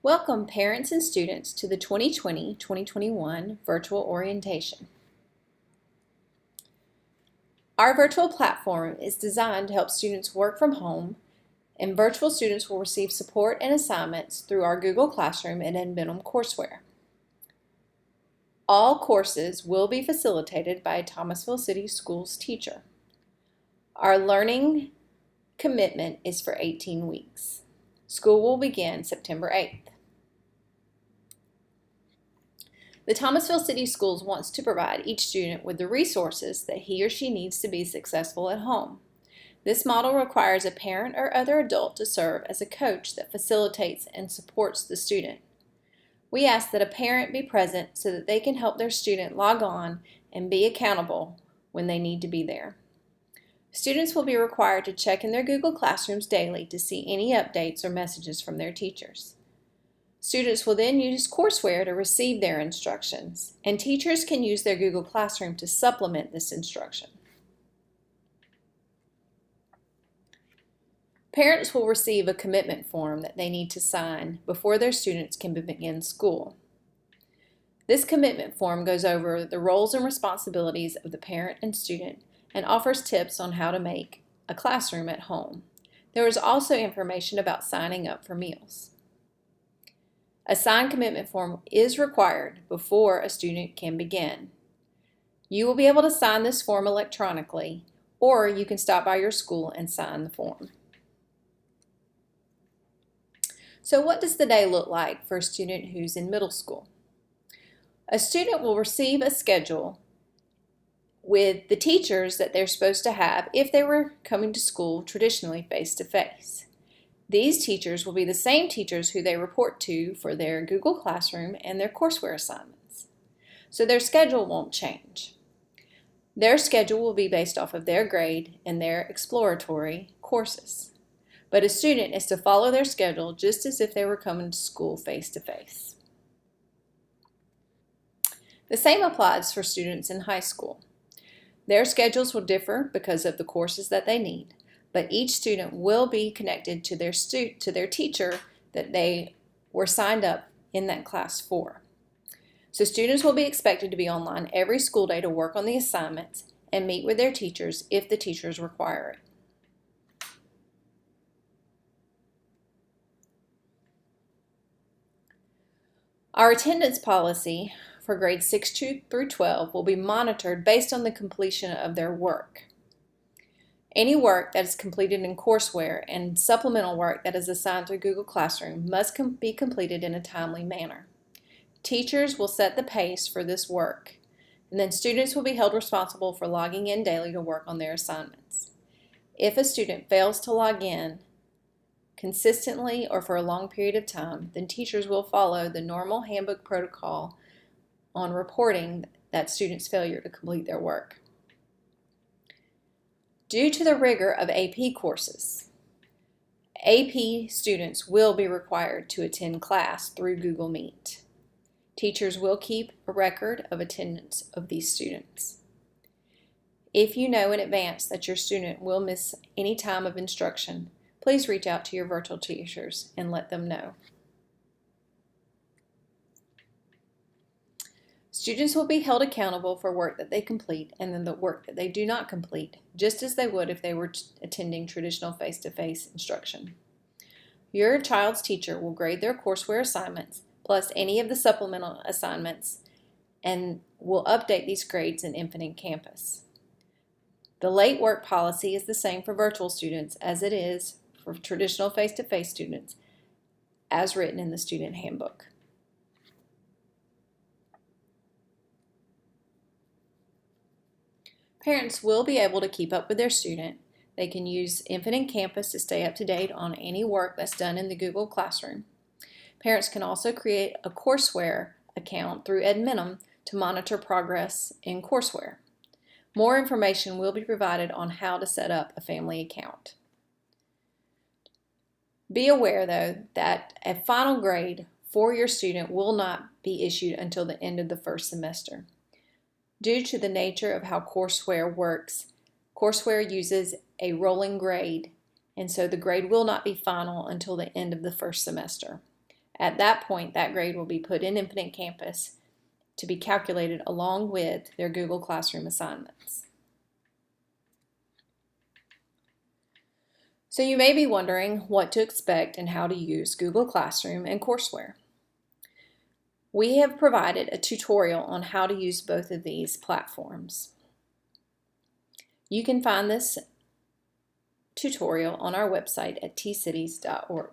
Welcome parents and students to the 2020-2021 virtual orientation. Our virtual platform is designed to help students work from home, and virtual students will receive support and assignments through our Google Classroom and Adminum courseware. All courses will be facilitated by a Thomasville City Schools teacher. Our learning commitment is for 18 weeks. School will begin September 8th. The Thomasville City Schools wants to provide each student with the resources that he or she needs to be successful at home. This model requires a parent or other adult to serve as a coach that facilitates and supports the student. We ask that a parent be present so that they can help their student log on and be accountable when they need to be there. Students will be required to check in their Google Classrooms daily to see any updates or messages from their teachers. Students will then use courseware to receive their instructions, and teachers can use their Google Classroom to supplement this instruction. Parents will receive a commitment form that they need to sign before their students can begin school. This commitment form goes over the roles and responsibilities of the parent and student and offers tips on how to make a classroom at home. There is also information about signing up for meals. A signed commitment form is required before a student can begin. You will be able to sign this form electronically, or you can stop by your school and sign the form. So what does the day look like for a student who's in middle school? A student will receive a schedule with the teachers that they're supposed to have if they were coming to school traditionally face-to-face. These teachers will be the same teachers who they report to for their Google Classroom and their courseware assignments. So their schedule won't change. Their schedule will be based off of their grade and their exploratory courses. But a student is to follow their schedule just as if they were coming to school face-to-face. The same applies for students in high school. Their schedules will differ because of the courses that they need, but each student will be connected to their teacher that they were signed up in that class for. So students will be expected to be online every school day to work on the assignments and meet with their teachers if the teachers require it. Our attendance policy for grades 6 through 12 will be monitored based on the completion of their work. Any work that is completed in courseware and supplemental work that is assigned through Google Classroom must be completed in a timely manner. Teachers will set the pace for this work, and then students will be held responsible for logging in daily to work on their assignments. If a student fails to log in consistently or for a long period of time, then teachers will follow the normal handbook protocol on reporting that student's failure to complete their work. Due to the rigor of AP courses, AP students will be required to attend class through Google Meet. Teachers will keep a record of attendance of these students. If you know in advance that your student will miss any time of instruction, please reach out to your virtual teachers and let them know. Students will be held accountable for work that they complete and then the work that they do not complete, just as they would if they were attending traditional face-to-face instruction. Your child's teacher will grade their courseware assignments, plus any of the supplemental assignments, and will update these grades in Infinite Campus. The late work policy is the same for virtual students as it is for traditional face-to-face students, as written in the student handbook. Parents will be able to keep up with their student. They can use Infinite Campus to stay up to date on any work that's done in the Google Classroom. Parents can also create a courseware account through Adminum to monitor progress in courseware. More information will be provided on how to set up a family account. Be aware, though, that a final grade for your student will not be issued until the end of the first semester. Due to the nature of how courseware works, courseware uses a rolling grade, and so the grade will not be final until the end of the first semester. At that point, that grade will be put in Infinite Campus to be calculated along with their Google Classroom assignments. So you may be wondering what to expect and how to use Google Classroom and courseware. We have provided a tutorial on how to use both of these platforms. You can find this tutorial on our website at tcities.org.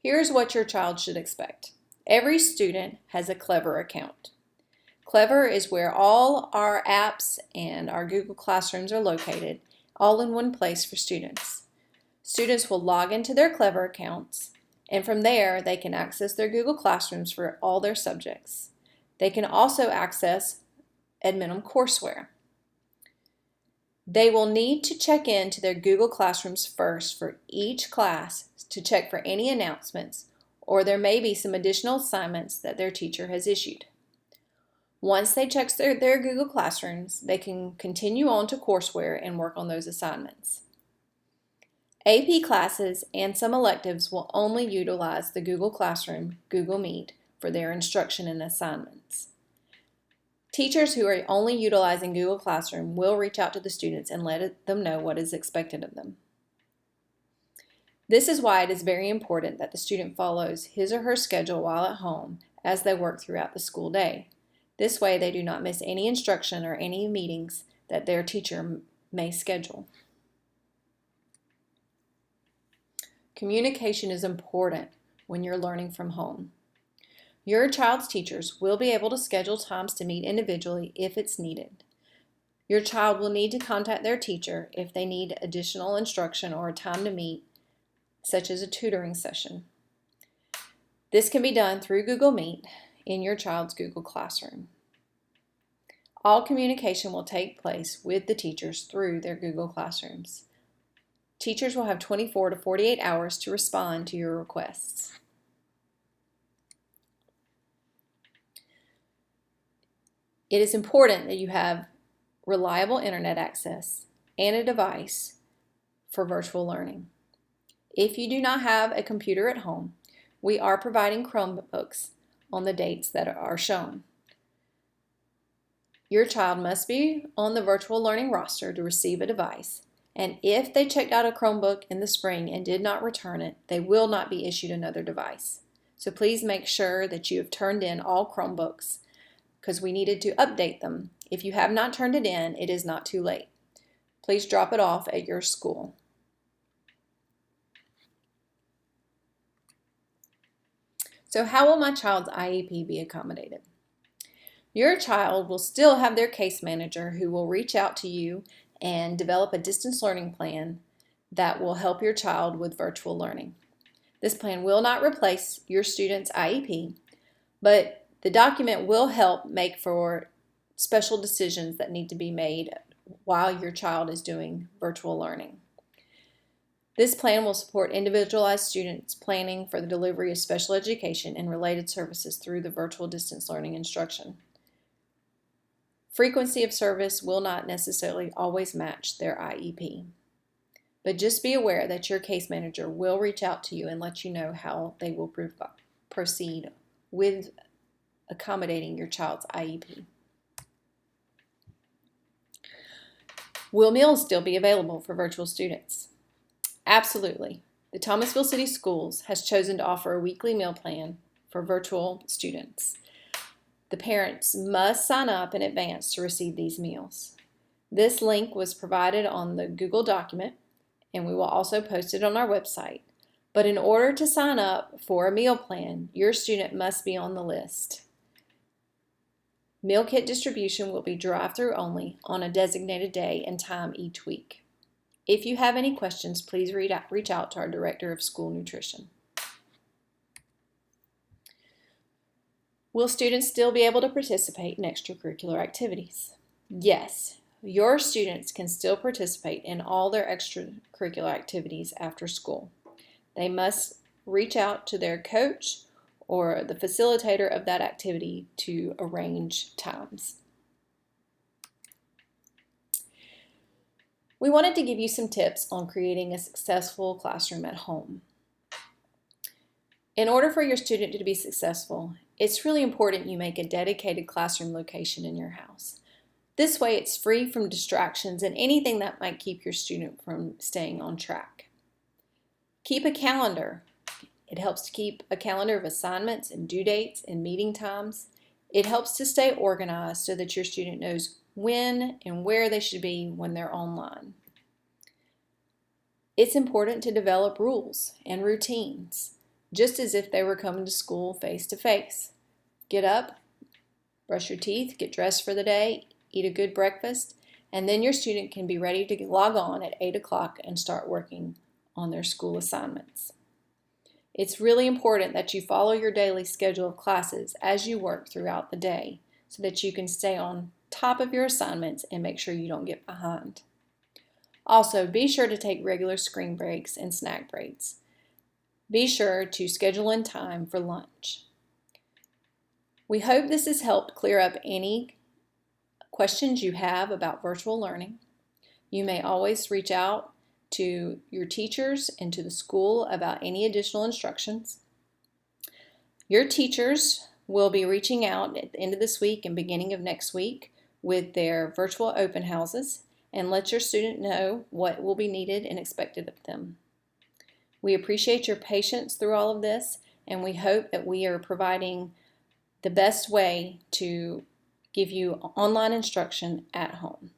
Here's what your child should expect. Every student has a Clever account. Clever is where all our apps and our Google Classrooms are located, all in one place for students. Students will log into their Clever accounts, and from there they can access their Google Classrooms for all their subjects. They can also access Edmentum courseware. They will need to check in to their Google Classrooms first for each class to check for any announcements, or there may be some additional assignments that their teacher has issued. Once they check their Google Classrooms, they can continue on to courseware and work on those assignments. AP classes and some electives will only utilize the Google Classroom, Google Meet, for their instruction and assignments. Teachers who are only utilizing Google Classroom will reach out to the students and let them know what is expected of them. This is why it is very important that the student follows his or her schedule while at home as they work throughout the school day. This way they do not miss any instruction or any meetings that their teacher may schedule. Communication is important when you're learning from home. Your child's teachers will be able to schedule times to meet individually if it's needed. Your child will need to contact their teacher if they need additional instruction or a time to meet, such as a tutoring session. This can be done through Google Meet in your child's Google Classroom. All communication will take place with the teachers through their Google Classrooms. Teachers will have 24 to 48 hours to respond to your requests. It is important that you have reliable internet access and a device for virtual learning. If you do not have a computer at home, we are providing Chromebooks on the dates that are shown. Your child must be on the virtual learning roster to receive a device, and if they checked out a Chromebook in the spring and did not return it, they will not be issued another device. So please make sure that you have turned in all Chromebooks because we needed to update them. If you have not turned it in, it is not too late. Please drop it off at your school. So how will my child's IEP be accommodated? Your child will still have their case manager who will reach out to you and develop a distance learning plan that will help your child with virtual learning. This plan will not replace your student's IEP, but the document will help make for special decisions that need to be made while your child is doing virtual learning. This plan will support individualized students' planning for the delivery of special education and related services through the virtual distance learning instruction. Frequency of service will not necessarily always match their IEP, but just be aware that your case manager will reach out to you and let you know how they will proceed with accommodating your child's IEP. Will meals still be available for virtual students? Absolutely. The Thomasville City Schools has chosen to offer a weekly meal plan for virtual students. The parents must sign up in advance to receive these meals. This link was provided on the Google document, and we will also post it on our website. But in order to sign up for a meal plan, your student must be on the list. Meal kit distribution will be drive-through only on a designated day and time each week. If you have any questions, please reach out to our Director of School Nutrition. Will students still be able to participate in extracurricular activities? Yes, your students can still participate in all their extracurricular activities after school. They must reach out to their coach or the facilitator of that activity to arrange times. We wanted to give you some tips on creating a successful classroom at home. In order for your student to be successful, it's really important you make a dedicated classroom location in your house. This way it's free from distractions and anything that might keep your student from staying on track. Keep a calendar. It helps to keep a calendar of assignments and due dates and meeting times. It helps to stay organized so that your student knows when and where they should be when they're online. It's important to develop rules and routines, just as if they were coming to school face to face. Get up, brush your teeth, get dressed for the day, eat a good breakfast, and then your student can be ready to log on at 8 o'clock and start working on their school assignments. It's really important that you follow your daily schedule of classes as you work throughout the day so that you can stay on top of your assignments and make sure you don't get behind. Also, be sure to take regular screen breaks and snack breaks. Be sure to schedule in time for lunch. We hope this has helped clear up any questions you have about virtual learning. You may always reach out to your teachers and to the school about any additional instructions. Your teachers will be reaching out at the end of this week and beginning of next week with their virtual open houses and let your student know what will be needed and expected of them. We appreciate your patience through all of this, and we hope that we are providing the best way to give you online instruction at home.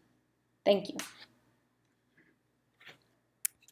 Thank you.